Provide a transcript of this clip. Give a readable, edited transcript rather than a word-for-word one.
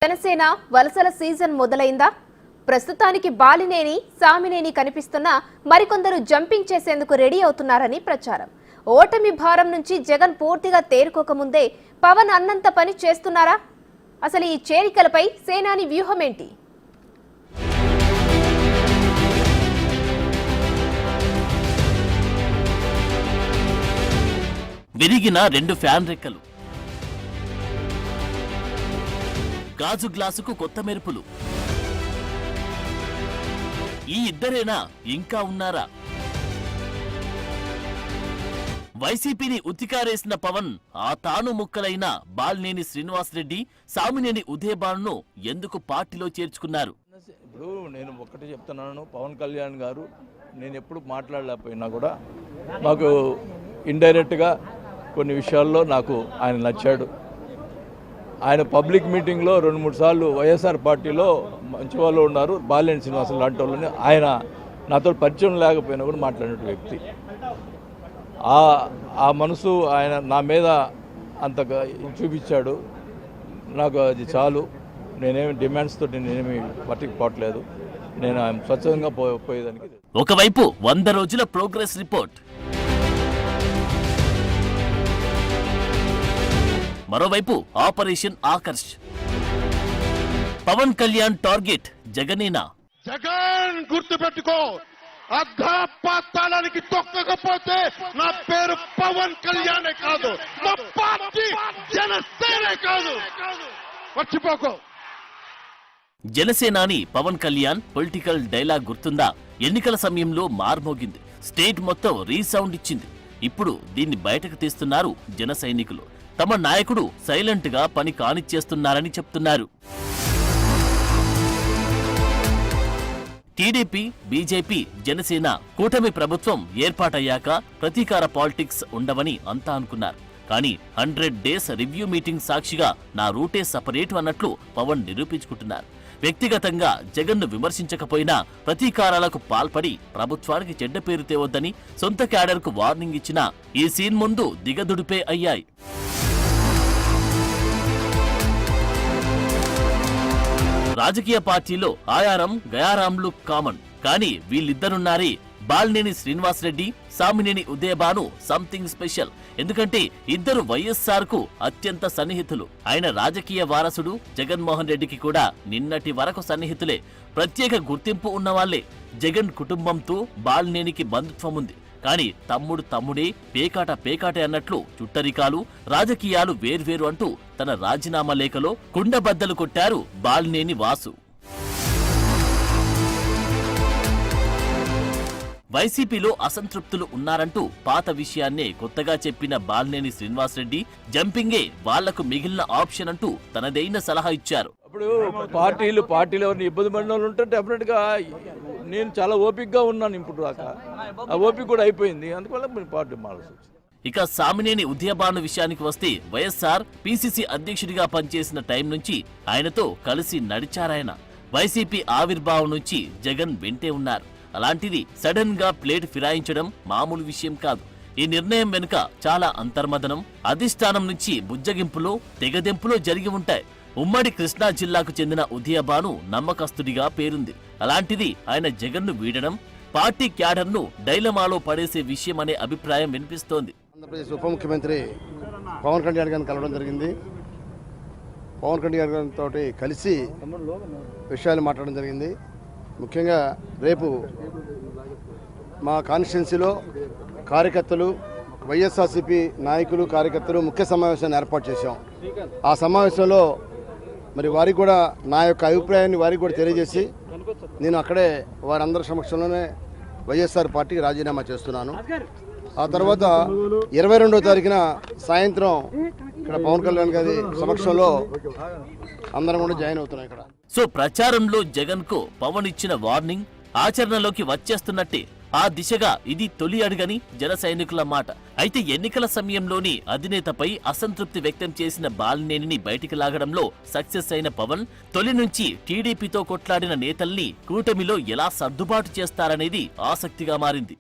జనసేన వలసల సీజన్ మొదలైందా? ప్రస్తుతానికి బాలినేని సామినేని కనిపిస్తున్నా మరికొందరు జంపింగ్ చేసేందుకు రెడీ అవుతున్నారని ప్రచారం. ఓటమి భారం నుంచి జగన్ పూర్తిగా తేరుకోకముందే పవన్ అన్నంత పని చేస్తున్నారా? అసలు ఈ చేరికలపై సేనాని వ్యూహం ఏంటి? విరిగిన రెండు ఫ్యాన్ రెక్కలు, గాజు గ్లాసుకు కొత్త మెరుపులు. ఈ ఇద్దరేనా ఇంకా ఉన్నారా? వైసీపీని ఉతికారేసిన పవన్ ఆ తాను ముక్కలైన బాలినేని శ్రీనివాసరెడ్డి, సామినేని ఉదయభానును ఎందుకు పార్టీలో చేర్చుకున్నారు? ఇప్పుడు నేను ఒక్కటి చెప్తున్నాను, పవన్ కళ్యాణ్ గారు నేను ఎప్పుడు మాట్లాడలేకపోయినా కూడా మాకు ఇండైరెక్ట్గా కొన్ని విషయాల్లో నాకు ఆయన నచ్చాడు. ఆయన పబ్లిక్ మీటింగ్లో 2-3 సార్లు వైఎస్ఆర్ పార్టీలో మంచి వాళ్ళు ఉన్నారు, బాలినేని శ్రీనివాసరావు లాంటి వాళ్ళని ఆయన నాతో పరిచయం లేకపోయినా కూడా మాట్లాడిన వ్యక్తి. ఆ మనసు ఆయన నా మీద అంతగా చూపించాడు. నాకు అది చాలు. నేనేమి డిమాండ్స్ తోటి నేనేమి పట్టుకుపోవట్లేదు. నేను ఆయన స్వచ్ఛందంగా పోయేదానికి. ఒకవైపు 100 రోజుల ప్రోగ్రెస్ రిపోర్ట్, మరోవైపు ఆపరేషన్ ఆకర్ష్. పవన్ కళ్యాణ్ టార్గెట్ జగనేనా? జగన్ గుర్తుపెట్టుకో, అగ్రపాతాళానికి తొక్కకపోతే నా పేరు పవన్ కళ్యాణే కాదు, నా పార్టీ జనసేనే కాదు, మర్చిపోకో. జనసేనాని పవన్ కళ్యాణ్ పొలిటికల్ డైలాగ్ గుర్తుందా? ఎన్నికల సమయంలో మార్మోగింది, స్టేట్ మొత్తం రీసౌండ్ ఇచ్చింది. ఇప్పుడు దీన్ని బయటకు తీస్తున్నారు జన సైనికులు. తమ నాయకుడు సైలెంట్ గా పని కానిచ్చేస్తున్నారని చెప్తున్నారు. టీడీపీ, బీజేపీ, జనసేన కూటమి ప్రభుత్వం ఏర్పాటయ్యాక ప్రతీకార పాలిటిక్స్ ఉండవని అంతా అనుకున్నారు. కానీ 100 డేస్ రివ్యూ మీటింగ్ సాక్షిగా నా రూటే సపరేటు అన్నట్లు పవన్ నిరూపించుకుంటున్నారు. వ్యక్తిగతంగా జగన్ను విమర్శించకపోయినా ప్రతీకారాలకు పాల్పడి ప్రభుత్వానికి చెడ్డ పేరు తేవద్దని సొంత క్యాడర్కు వార్నింగ్ ఇచ్చినా ఈ సీన్ ముందు దిగదుడిపే అయ్యాయి. రాజకీయ పార్టీలో ఆయారం గయారాంలు కామన్, కానీ వీళ్ళిద్దరున్నారే బాలినేని శ్రీనివాసరెడ్డి, సామినేని ఉదయభాను సంథింగ్ స్పెషల్. ఎందుకంటే ఇద్దరు వైఎస్ఆర్ కు అత్యంత సన్నిహితులు. ఆయన రాజకీయ వారసుడు జగన్మోహన్ రెడ్డికి కూడా నిన్నటి వరకు సన్నిహితులే, ప్రత్యేక గుర్తింపు ఉన్నవాళ్లే. జగన్ కుటుంబంతో బాలినేనికి బంధుత్వం ఉంది. కానీ తమ్ముడు తమ్ముడే, పేకాట పేకాటే అన్నట్లు చుట్టరికాలు, రాజకీయాలు వేర్వేరు అంటూ తన రాజీనామా లేఖలో కుండబద్దలు కొట్టారు బాలినేని వాసు. వైసీపీలో అసంతృప్తులు ఉన్నారంటూ పాత విషయాన్నే కొత్తగా చెప్పిన బాలినేని శ్రీనివాసరెడ్డి జంపింగే వాళ్లకు మిగిలిన ఆప్షన్ అంటూ తనదైన సలహా ఇచ్చారు. ఇప్పుడు పార్టీలు ఎవరిని ఇబ్బంది పడిన వాళ్ళు ఉంటే డెఫినెట్గా నేను చాలా ఓపికగా ఉన్నాను. ఇప్పుడు దాకా ఆ ఓపిక కూడా అయిపోయింది, అందువల్ల పార్టీ మారాల్సి వచ్చింది. ఇక సామినేని ఉదయభాను విషయానికి వస్తే వైఎస్ఆర్ పీసీసీ అధ్యక్షుడిగా పనిచేసిన టైం నుంచి ఆయనతో కలిసి నడిచారాయన. వైసీపీ ఆవిర్భావం నుంచి జగన్ వెంటే ఉన్నారు. అలాంటిది సడన్ గా ప్లేట్ ఫిరాయించడం మామూలు విషయం కాదు. ఈ నిర్ణయం వెనుక చాలా అంతర్మదనం, అధిష్టానం నుంచి బుజ్జగింపులో తెగదెంపులో జరిగి ఉంటాయి. ఉమ్మడి కృష్ణా జిల్లాకు చెందిన ఉదయభాను నమ్మకస్తుడిగా పేరుంది. అలాంటిది ఆయన జగన్ను వీడడం పార్టీ క్యాడర్ను డైలమాలో పడేసే విషయం అనే అభిప్రాయం వినిపిస్తోంది. ఆంధ్రప్రదేశ్ ఉప ముఖ్యమంత్రి పవన్ కళ్యాణ్ గారిని కలవడం జరిగింది. పవన్ కళ్యాణ్ గారితో కలిసి విషయాలు మాట్లాడడం జరిగింది. ముఖ్యంగా రేపు మా కాన్స్టిట్యున్సీలో కార్యకర్తలు, వైఎస్ఆర్సీపీ నాయకులు, కార్యకర్తలు ముఖ్య సమావేశాన్ని ఏర్పాటు చేశాం. ఆ సమావేశంలో మరి వారికి కూడా నా యొక్క అభిప్రాయాన్ని వారికి కూడా తెలియజేసి నేను అక్కడే వారందరి సమక్షంలోనే వైఎస్ఆర్ పార్టీకి రాజీనామా చేస్తున్నాను. ఆ తర్వాత 22వ తారీఖున సాయంత్రం ఇక్కడ పవన్ కళ్యాణ్ గారి సమక్షంలో అందరం కూడా జాయిన్ అవుతున్నాం ఇక్కడ. సో ప్రచారంలో జగన్ కు పవన్ ఇచ్చిన వార్నింగ్ ఆచరణలోకి వచ్చేస్తున్నట్టే. ఆ దిశగా ఇది తొలి అడుగని జన సైనికుల మాట. అయితే ఎన్నికల సమయంలోని అధినేతపై అసంతృప్తి వ్యక్తం చేసిన బాలినేనిని బయటికి లాగడంలో సక్సెస్ అయిన పవన్ తొలి నుంచి టీడీపీతో కొట్లాడిన నేతల్ని కూటమిలో ఎలా సర్దుబాటు చేస్తారనేది ఆసక్తిగా మారింది.